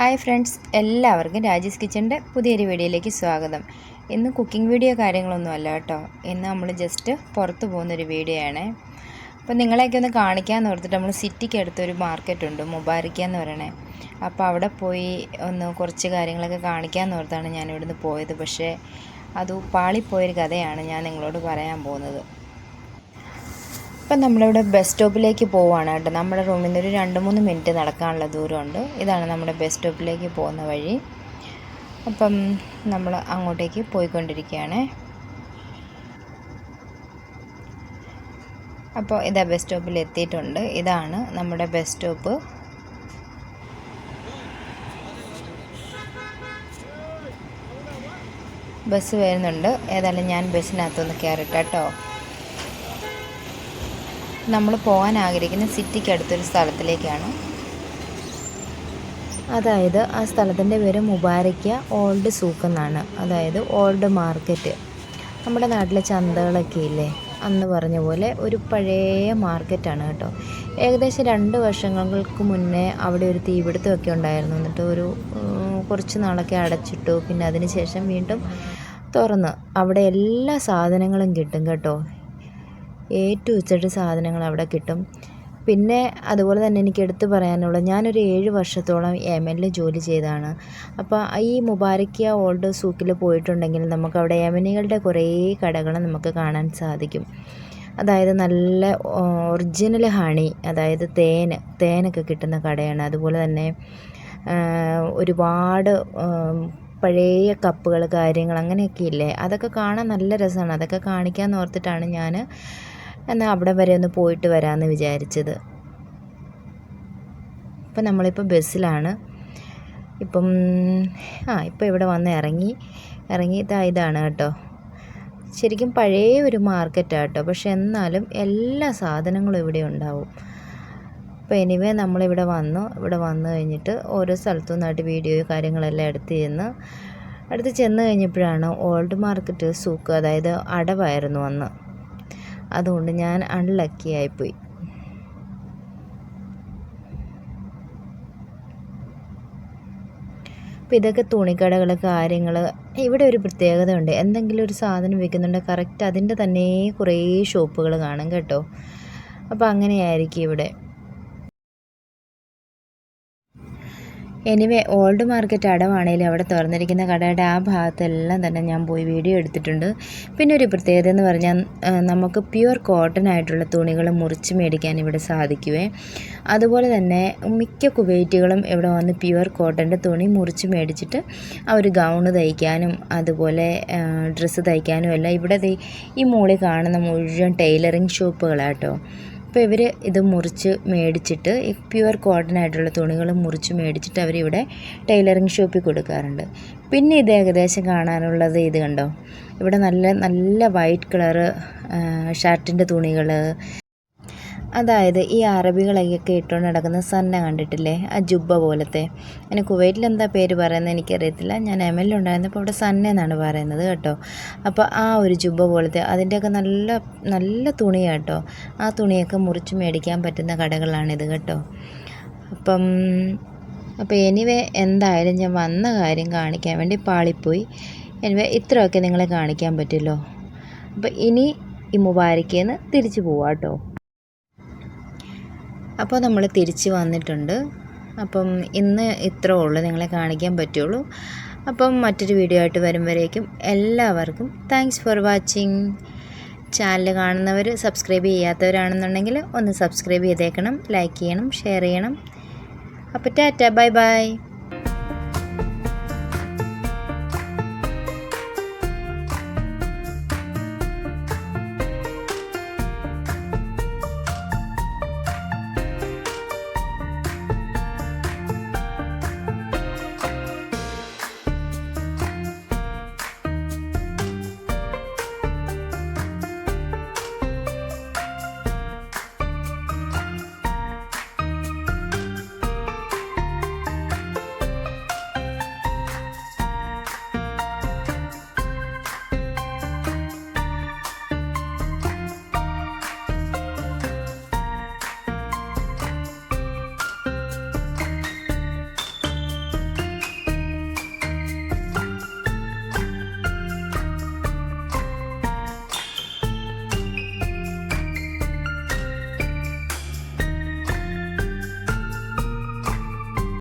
Hi friends, എല്ലാവർക്കും രാജീസ് കിച്ചൻ്റെ പുതിയൊരു വീഡിയോയിലേക്ക് സ്വാഗതം. ഇന്ന് കുക്കിംഗ് വീഡിയോ കാര്യങ്ങളൊന്നും അല്ല കേട്ടോ. ഇന്ന് നമ്മൾ ജസ്റ്റ് പുറത്ത് പോകുന്നൊരു വീഡിയോ ആണ്. അപ്പോൾ നിങ്ങളെയൊക്കെ ഒന്ന് കാണിക്കാമെന്ന് ഓർത്തിട്ട് നമ്മൾ സിറ്റിക്ക് അടുത്തൊരു മാർക്കറ്റുണ്ട്, മുബാരിക്ക എന്ന് പറയണേ. അപ്പോൾ അവിടെ പോയി ഒന്ന് കുറച്ച് കാര്യങ്ങളൊക്കെ കാണിക്കാമെന്ന് ഓർത്താണ് ഞാൻ ഇവിടുന്ന് പോയത്. പക്ഷേ അത് പാളിപ്പോയൊരു കഥയാണ് ഞാൻ നിങ്ങളോട് പറയാൻ പോകുന്നത്. ഇപ്പം നമ്മളിവിടെ ബസ് സ്റ്റോപ്പിലേക്ക് പോവുകയാണ് കേട്ടോ. നമ്മുടെ റൂമിൽ നിന്ന് ഒരു 2-3 മിനിറ്റ് നടക്കാനുള്ള ദൂരമുണ്ട്. ഇതാണ് നമ്മുടെ ബസ് സ്റ്റോപ്പിലേക്ക് പോകുന്ന വഴി. അപ്പം നമ്മൾ അങ്ങോട്ടേക്ക് പോയിക്കൊണ്ടിരിക്കുകയാണ്. അപ്പോൾ ഇതാ ബസ് സ്റ്റോപ്പിൽ എത്തിയിട്ടുണ്ട്. ഇതാണ് നമ്മുടെ ബസ് സ്റ്റോപ്പ്. ബസ് വരുന്നുണ്ട്. ഏതായാലും ഞാൻ ബസ്സിനകത്തൊന്ന് കയറിട്ടെ കേട്ടോ. നമ്മൾ പോകാൻ ആഗ്രഹിക്കുന്ന സിറ്റിക്ക് അടുത്തൊരു സ്ഥലത്തിലേക്കാണ്. അതായത് ആ സ്ഥലത്തിൻ്റെ പേര് മുബാരിക്ക ഓൾഡ് സൂക്ക് എന്നാണ്. അതായത് ഓൾഡ് മാർക്കറ്റ്. നമ്മുടെ നാട്ടിലെ ചന്തകളൊക്കെ ഇല്ലേ, അന്ന് പറഞ്ഞ പോലെ ഒരു പഴയ മാർക്കറ്റാണ് കേട്ടോ. ഏകദേശം 2 വർഷങ്ങൾക്ക് മുന്നേ അവിടെ ഒരു തീപിടുത്തമൊക്കെ ഉണ്ടായിരുന്നു. എന്നിട്ട് കുറച്ച് നാളൊക്കെ അടച്ചിട്ടു. പിന്നെ അതിന് ശേഷം വീണ്ടും തുറന്ന് അവിടെ എല്ലാ സാധനങ്ങളും കിട്ടും കേട്ടോ. ഏറ്റവും ഉച്ചട്ട് സാധനങ്ങൾ അവിടെ കിട്ടും. പിന്നെ അതുപോലെ തന്നെ എനിക്ക് എടുത്തു പറയാനുള്ളത്, ഞാനൊരു 7 വർഷത്തോളം യമനിൽ ജോലി ചെയ്തതാണ്. അപ്പോൾ ഈ മുബാരിക്ക ഓൾഡ് സൂക്കിൽ പോയിട്ടുണ്ടെങ്കിൽ നമുക്കവിടെ യമനികളുടെ കുറേ കടകൾ നമുക്ക് കാണാൻ സാധിക്കും. അതായത് നല്ല ഒറിജിനൽ ഹണി, അതായത് തേനൊക്കെ കിട്ടുന്ന കടയാണ്. അതുപോലെ തന്നെ ഒരുപാട് പഴയ കപ്പുകൾ കാര്യങ്ങൾ അങ്ങനെയൊക്കെ ഇല്ലേ, അതൊക്കെ കാണാൻ നല്ല രസമാണ്. അതൊക്കെ കാണിക്കാമെന്ന് ഓർത്തിട്ടാണ് ഞാൻ എന്നാൽ അവിടെ വരെ ഒന്ന് പോയിട്ട് വരാമെന്ന് വിചാരിച്ചത്. ഇപ്പം നമ്മളിപ്പോൾ ബസ്സിലാണ്. ഇപ്പം ഇവിടെ വന്ന് ഇറങ്ങി ഇതാണ് കേട്ടോ. ശരിക്കും പഴയ ഒരു മാർക്കറ്റാണ് കേട്ടോ. പക്ഷെ എന്നാലും എല്ലാ സാധനങ്ങളും ഇവിടെ ഉണ്ടാവും. അപ്പോൾ എനിവേ നമ്മളിവിടെ വന്നു കഴിഞ്ഞിട്ട് ഓരോ സ്ഥലത്തു നിന്നായിട്ട് വീഡിയോയും കാര്യങ്ങളെല്ലാം അടുത്ത് ചെന്ന് കഴിഞ്ഞപ്പോഴാണ് ഓൾഡ് മാർക്കറ്റ് സൂക്ക്, അതായത് അടവായിരുന്നു അന്ന്. അതുകൊണ്ട് ഞാൻ അൺലക്കി ആയിപ്പോയി. അപ്പോൾ ഇതൊക്കെ തുണിക്കടകൾ കാര്യങ്ങൾ. ഇവിടെ ഒരു പ്രത്യേകത ഉണ്ട്. എന്തെങ്കിലും ഒരു സാധനം വിൽക്കുന്നുണ്ട്, കറക്റ്റ് അതിൻ്റെ തന്നെ കുറേ ഷോപ്പുകൾ കാണും കേട്ടോ. അപ്പോൾ അങ്ങനെയായിരിക്കും ഇവിടെ. എനിവേ ഓൾഡ് മാർക്കറ്റ് അടവാണെങ്കിലും അവിടെ തുറന്നിരിക്കുന്ന കടയുടെ ആ ഭാഗത്തെല്ലാം തന്നെ ഞാൻ പോയി വീഡിയോ എടുത്തിട്ടുണ്ട്. പിന്നെ ഒരു പ്രത്യേകത എന്ന് പറഞ്ഞാൽ നമുക്ക് പ്യുവർ കോട്ടൺ ആയിട്ടുള്ള തുണികൾ മുറിച്ച് മേടിക്കാൻ ഇവിടെ സാധിക്കുവേ. അതുപോലെ തന്നെ മിക്ക കുവൈറ്റുകളും ഇവിടെ വന്ന് പ്യുവർ കോട്ടൻ്റെ തുണി മുറിച്ച് മേടിച്ചിട്ട് അവർ ഗൗണ് തയ്ക്കാനും അതുപോലെ ഡ്രസ്സ് തയ്ക്കാനും എല്ലാം ഇവിടെ ഈ മുകളിൽ കാണുന്ന മുഴുവൻ ടൈലറിങ് ഷോപ്പുകളാട്ടോ. അപ്പോൾ ഇവർ ഇത് മുറിച്ച് മേടിച്ചിട്ട് ഈ പ്യുവർ കോട്ടൺ ആയിട്ടുള്ള തുണികൾ മുറിച്ച് മേടിച്ചിട്ട് അവരിവിടെ ടൈലറിങ് ഷോപ്പിൽ കൊടുക്കാറുണ്ട്. പിന്നെ ഇത് ഏകദേശം കാണാനുള്ളത് ഇത് കണ്ടോ, ഇവിടെ നല്ല നല്ല വൈറ്റ് കളറ് ഷർട്ടിൻ്റെ തുണികൾ, അതായത് ഈ അറബികളൊക്കെ ഇട്ടുകൊണ്ട് നടക്കുന്ന സന്ന കണ്ടിട്ടില്ലേ, ആ ജുബ്ബ പോലത്തെ. അതിന് കുവൈറ്റിൽ എന്താ പേര് പറയുന്നത് എനിക്കറിയത്തില്ല. ഞാൻ യമനിലുണ്ടായിരുന്നപ്പോൾ അവിടെ സന്ന എന്നാണ് പറയുന്നത് കേട്ടോ. അപ്പോൾ ആ ഒരു ജുബ്ബ പോലത്തെ അതിൻ്റെയൊക്കെ നല്ല നല്ല തുണിയാണ് കേട്ടോ. ആ തുണിയൊക്കെ മുറിച്ച് മേടിക്കാൻ പറ്റുന്ന കടകളാണിത് കേട്ടോ. അപ്പോൾ എനിവേ എന്തായാലും ഞാൻ വന്ന കാര്യം കാണിക്കാൻ വേണ്ടി പാളിപ്പോയി. എനിവേ ഇത്രയൊക്കെ നിങ്ങളെ കാണിക്കാൻ പറ്റുമല്ലോ. അപ്പോൾ ഇനി ഈ മുബാരിക്കയിൽ നിന്ന് തിരിച്ചു പോവാം കേട്ടോ. അപ്പോൾ നമ്മൾ തിരിച്ച് വന്നിട്ടുണ്ട്. അപ്പം ഇന്ന് ഇത്രേ ഉള്ളൂ നിങ്ങളെ കാണിക്കാൻ പറ്റുള്ളൂ. അപ്പം മറ്റൊരു വീഡിയോ ആയിട്ട് വരുമ്പോഴേക്കും എല്ലാവർക്കും താങ്ക്സ് ഫോർ വാച്ചിങ്. ചാനൽ കാണുന്നവർ സബ്സ്ക്രൈബ് ചെയ്യാത്തവരാണെന്നുണ്ടെങ്കിൽ ഒന്ന് സബ്സ്ക്രൈബ് ചെയ്തേക്കണം, ലൈക്ക് ചെയ്യണം, ഷെയർ ചെയ്യണം. അപ്പോൾ ടാറ്റ, ബൈ ബൈ.